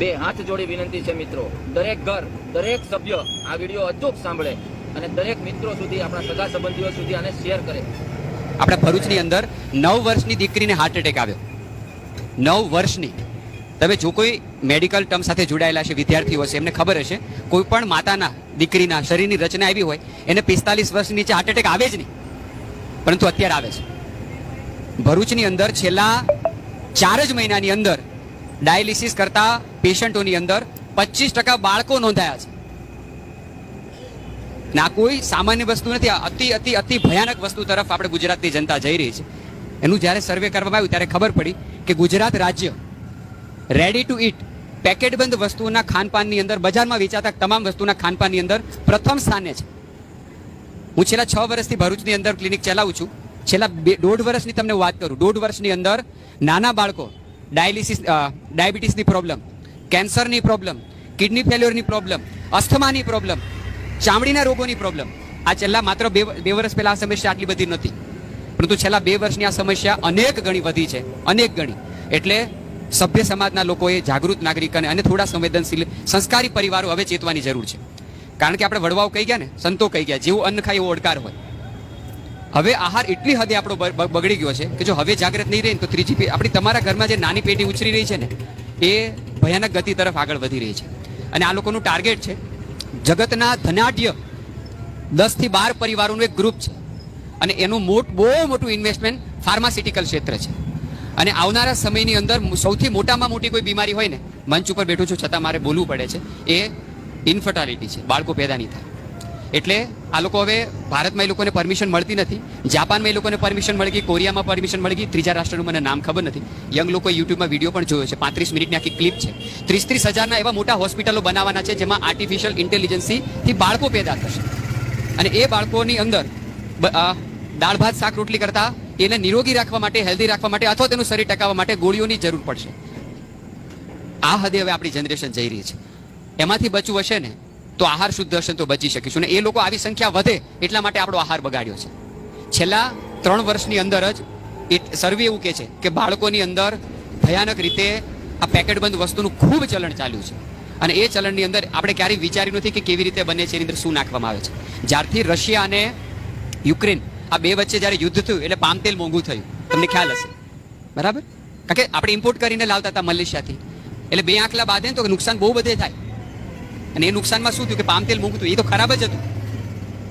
બે હાથ જોડી વિનંતી છે મિત્રો, દરેક ઘર, દરેક સભ્ય આ વિડીયો અચૂક સાંભળે અને દરેક મિત્રો સુધી, આપણા સગા સંબંધીઓ સુધી આને શેર કરે. આપણા ભરૂચની અંદર 9 વર્ષની દીકરીને હાર્ટ એટેક આવ્યો. 9 વર્ષની. તમે જો કોઈ મેડિકલ ટર્મ સાથે જોડાયેલા છે, વિદ્યાર્થીઓ છે, એમને ખબર હશે, કોઈ પણ માતાના દીકરીના શરીરની રચના આવી હોય એને 45 વર્ષની નીચે હાર્ટ એટેક આવે જ નહીં, પરંતુ અત્યારે આવે છે. ભરૂચની અંદર છેલ્લા 4 જ મહિનાની અંદર ડાયાલિસિસ કરતા પેશન્ટોની અંદર 25% બાળકો નોંધાયા છે. ના કોઈ સામાન્ય વસ્તુ નથી, અતિ અતિ અતિ ભયાનક વસ્તુ તરફ આપણે ગુજરાતની જનતા જઈ રહી છે. એનું જ્યારે સર્વે કરવામાં આવ્યું ત્યારે ખબર પડી કે ગુજરાત રાજ્ય રેડી ટુ ઈટ પેકેટબંધ વસ્તુઓના ખાનપાનની અંદર, બજારમાં વેચાતા તમામ વસ્તુના ખાનપાનની અંદર પ્રથમ સ્થાને છે. હું છેલ્લા 6 વર્ષથી ભરૂચની અંદર ક્લિનિક ચલાવું છું. છેલ્લા 1.5 વર્ષની તમને વાત કરું, 1.5 વર્ષની અંદર નાના બાળકો ડાયાબિટીસની પ્રોબ્લેમ, કેન્સરની પ્રોબ્લેમ, કિડની ફેલ્યોરની પ્રોબ્લેમ, અસ્થમાની પ્રોબ્લેમ, ચામડીના રોગોની પ્રોબ્લેમ, આ છેલ્લા માત્ર 2 વર્ષ પહેલા આ સમસ્યા આટલી બધી નહોતી, પરંતુ છેલ્લા 2 વર્ષની આ સમસ્યા અનેક ગણી વધી છે, અનેક ગણી. એટલે સભ્ય સમાજના લોકોએ, જાગૃત નાગરિક અને થોડા સંવેદનશીલ સંસ્કારી પરિવારો હવે ચેતવાની જરૂર છે. કારણ કે આપણે વડવાઓ કહી ગયા ને, સંતો કહી ગયા, જેવું અન્ન ખાય એવો ઓડકાર હોય. હવે આહાર એટલી હદે આપણો બગડી ગયો છે કે જો હવે જાગૃત નહીં રહે તો ત્રીજી પેઢી, આપણી તમારા ઘરમાં જે નાની પેઢી ઉછરી રહી છે ને, એ ભયાનક ગતિ તરફ આગળ વધી રહી છે. અને આ લોકોનું ટાર્ગેટ છે જગતના ધનાઢ્ય 10 થી 12 પરિવારોનું એક ગ્રુપ છે, અને એનું બહુ મોટું ઇન્વેસ્ટમેન્ટ ફાર્માસ્યુટિકલ ક્ષેત્ર છે. અને આવનારા સમયની અંદર સૌથી મોટામાં મોટી કોઈ બીમારી હોય ને, મંચ ઉપર બેઠું છું છતાં મારે બોલવું પડે છે, એ ઇન્ફર્ટાલિટી છે, બાળકો પેદા નહીં થાય. એટલે આ લોકો હવે, ભારતમાં એ લોકોને પરમિશન મળતી નથી, જાપાનમાં એ લોકોને પરમિશન મળી ગઈ, કોરિયામાં પરમિશન મળી ગઈ, ત્રીજા રાષ્ટ્રનું મને નામ ખબર નથી. યંગ લોકો યુટ્યુબમાં વિડીયો પણ જોયો છે, 35 મિનિટની આખી ક્લિપ છે. 30 હજારના એવા મોટા હોસ્પિટલો બનાવવાના છે જેમાં આર્ટિફિશિયલ ઇન્ટેલિજન્સથી બાળકો પેદા થશે, અને એ બાળકોની અંદર દાળ ભાત શાક રોટલી કરતા એને નિરોગી રાખવા માટે, હેલ્ધી રાખવા માટે, અથવા તેનું શરીર ટકાવવા માટે ગોળીઓની જરૂર પડશે. આ હદે હવે આપણી જનરેશન જઈ રહી છે. એમાંથી બચવું હશે ને તો આહાર શુદ્ધ હશે તો બચી શકીશું. ને એ લોકો આવી સંખ્યા વધે એટલા માટે આપણો આહાર બગાડ્યો છે. છેલ્લા 3 વર્ષની અંદર જ સર્વે એવું કહે છે કે બાળકોની અંદર ભયાનક રીતે આ પેકેટબંધ વસ્તુનું ખૂબ ચલણ ચાલ્યું છે. અને એ ચલણની અંદર આપણે ક્યારેય વિચાર્યું નથી કે કેવી રીતે બને છે, એની અંદર શું નાખવામાં આવે છે. જ્યારથી રશિયા અને યુક્રેન આ 2 વચ્ચે જ્યારે યુદ્ધ થયું એટલે પામ તેલ મોંઘું થયું, તમને ખ્યાલ હશે, બરાબર? કારણ કે આપણે ઇમ્પોર્ટ કરીને લાવતા હતા મલેશિયાથી, એટલે 2 આંકલા બાંધે તો નુકસાન બહુ બધે થાય. અને એ નુકસાનમાં શું થયું કે પામ તેલ મોંઘું થયું, એ તો ખરાબ જ હતું.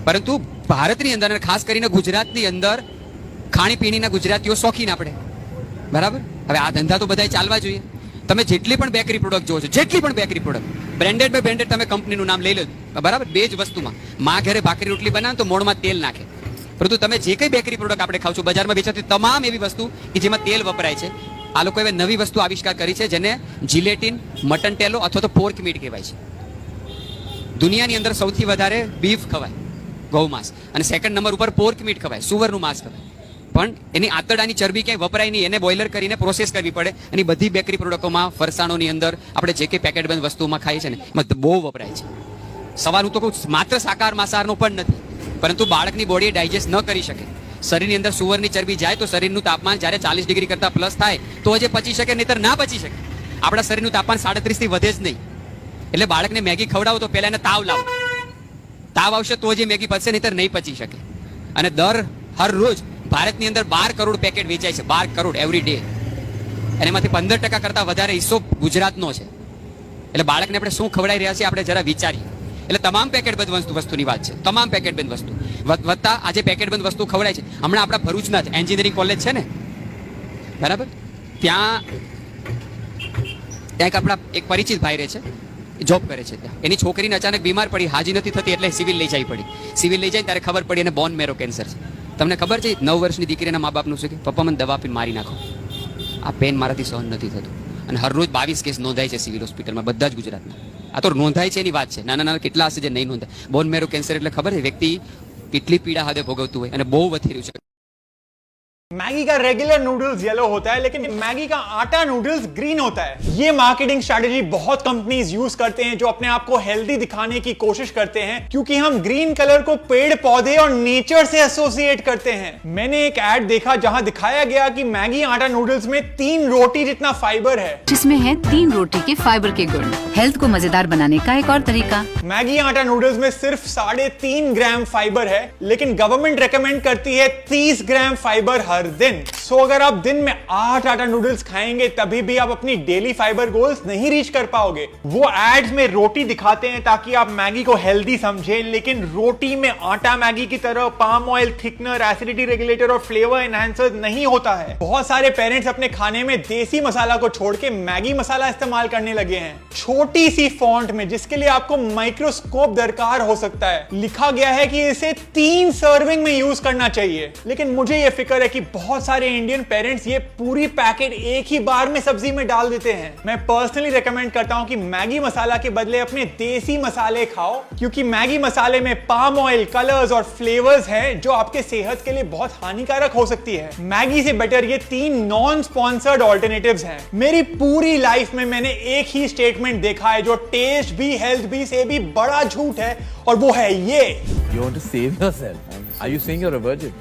પરંતુ ભારતની અંદર, ખાસ કરીને ગુજરાતની અંદર, ખાણીપીણીના ગુજરાતીઓ શોખીન આપણે, બરાબર? હવે આ ધંધા તો બધા ચાલવા જોઈએ. તમે જેટલી પણ બેકરી પ્રોડક્ટ જોવો છો, જેટલી પણ bakery product, branded by branded, તમે કંપનીનું નામ લઈ લો, બરાબર? 2 જ વસ્તુમાં, માં ઘરે ભાખરી રોટલી બનાવે તો મોણમાં તેલ નાખે. પરંતુ તમે જે કંઈ બેકરી પ્રોડક્ટ આપણે ખાવ છો, બજારમાં વેચાતી તમામ એવી વસ્તુ કે જેમાં તેલ વપરાય છે, આ લોકો હવે નવી વસ્તુ આવિષ્કાર કરી છે જેને જિલેટિન, મટન ટેલો અથવા તો પોર્ક મીટ કહેવાય છે. દુનિયાની અંદર સૌથી વધારે બીફ ખવાય, ગૌ માંસ, અને સેકન્ડ નંબર ઉપર પોર્ક મીટ ખવાય, સુવરનું માંસ ખવાય. પણ એની આંતરડાની ચરબી ક્યાંય વપરાય નહીં, એને બોઇલર કરીને પ્રોસેસ કરવી પડે. અને બધી બેકરી પ્રોડક્ટોમાં, ફરસાણોની અંદર, આપણે જે કંઈ પેકેટબંધ વસ્તુઓમાં ખાઈએ છીએ ને, એમાં બહુ વપરાય છે. સવાલ હું તો કહું, માત્ર શાકાહાર માંસાહારનો પણ નથી, પરંતુ બાળકની બોડી ડાયજેસ્ટ ન કરી શકે. શરીરની અંદર સુવરની ચરબી જાય તો શરીરનું તાપમાન જ્યારે 40 ડિગ્રી કરતાં પ્લસ થાય તો જ પચી શકે, નહીતર ના પચી શકે. આપણા શરીરનું તાપમાન 37 થી વધે જ નહીં. એટલે બાળકને મેગી ખવડાવો તો પહેલા એને તાવ લાવો, તાવ આવશે તો જ મેગી પચશે, નહીતર નહીં પચી શકે. અને હર રોજ ભારતની અંદર 12 કરોડ પેકેટ વેચાય છે, 12 કરોડ એવરી ડે. અને એમાંથી 15% કરતાં વધારે હિસ્સો ગુજરાતનો છે. એટલે બાળકને આપણે શું ખવડાવી રહ્યા છીએ આપણે જરા વિચારીએ. એટલે તમામ પેકેટબંધ વસ્તુની વાત છે, તમામ પેકેટબંધ વસ્તુ વધતા આજે પેકેટબંધ વસ્તુ ખવડાય છે. હમણાં આપણા ભરૂચના જ એન્જિનિયરિંગ કોલેજ છે ને, બરાબર? ત્યાં આપણા એક પરિચિત ભાઈ રહે છે, જોબ કરે છે ત્યાં. એની છોકરીને અચાનક બીમાર પડી, હાજી નથી થતી, એટલે સિવિલ લઈ જવી પડી. સિવિલ લઈ જાય ત્યારે ખબર પડી એને બોન મેરો કેન્સર છે. તમને ખબર છે 9 વર્ષની દીકરીના મા બાપનું છે કે પપ્પા મને દવા આપીને મારી નાખો, આ પેન મારાથી સહન નથી થતું. અને હરરોજ 22 કેસ નોંધાય છે સિવિલ હોસ્પિટલમાં, બધા જ ગુજરાતના. આ તો નોંધાય છે એની વાત છે, નાના કેટલા હશે જે નહીં નોંધાય. બોન મેરો કેન્સર એટલે ખબર છે, વ્યક્તિ કેટલી પીડા હદે ભોગવતું હોય અને બહુ વધી રહ્યું છે. मैगी का रेगुलर नूडल्स येलो होता है, लेकिन मैगी का आटा नूडल्स ग्रीन होता है। ये मार्केटिंग स्ट्रेटेजी बहुत कंपनीज यूज करते हैं जो अपने आप को हेल्दी दिखाने की कोशिश करते हैं, क्योंकि हम ग्रीन कलर को पेड़ पौधे और नेचर से एसोसिएट करते हैं। मैंने एक एड देखा जहां दिखाया गया कि मैगी आटा नूडल्स में 3 रोटी जितना फाइबर है, जिसमें है 3 रोटी के फाइबर के गुण। हेल्थ को मजेदार बनाने का एक और तरीका। मैगी आटा नूडल्स में सिर्फ 3.5 ग्राम फाइबर है, लेकिन गवर्नमेंट रेकमेंड करती है 30 ग्राम फाइबर हर दिन। सो अगर आप दिन में 8 आटा नूडल्स खाएंगे तभी भी आप अपनी डेली फाइबर गोल्स नहीं रीच कर पाओगे। वो एड्स में रोटी दिखाते हैं ताकि आप मैगी को हेल्दी समझें, लेकिन रोटी में आटा मैगी की तरह palm oil, thickener, acidity regulator और फ्लेवर एनहांसर नहीं होता है। बहुत सारे पेरेंट्स अपने खाने में देसी मसाला को छोड़ के मैगी मसाला इस्तेमाल करने लगे हैं, छोटी सी फॉन्ट में, जिसके लिए आपको माइक्रोस्कोप दरकार हो सकता है। लिखा गया है कि इसे 3 सर्विंग में यूज करना चाहिए, लेकिन मुझे यह फिक्र है कि बहुत सारे इंडियन पेरेंट्स ये पूरी पैकेट एक ही बार में सब्जी में डाल देते हैं। मैं पर्सनली रेकमेंड करता हूं कि मैगी मसाला के बदले अपने देसी मसाले खाओ, क्योंकि मैगी मसाले में पाम ऑयल, कलर्स और फ्लेवर्स हैं जो आपके सेहत के लिए बहुत हानिकारक हो सकती है। मैगी से बेटर ये 3 नॉन स्पॉन्सर्ड ऑल्टरनेटिव्स हैं। मेरी पूरी लाइफ में मैंने एक ही स्टेटमेंट देखा है जो टेस्ट भी हेल्थ भी से भी बड़ा झूठ है, और वो है ये। You want to save yourself? Are you saying you're a virgin?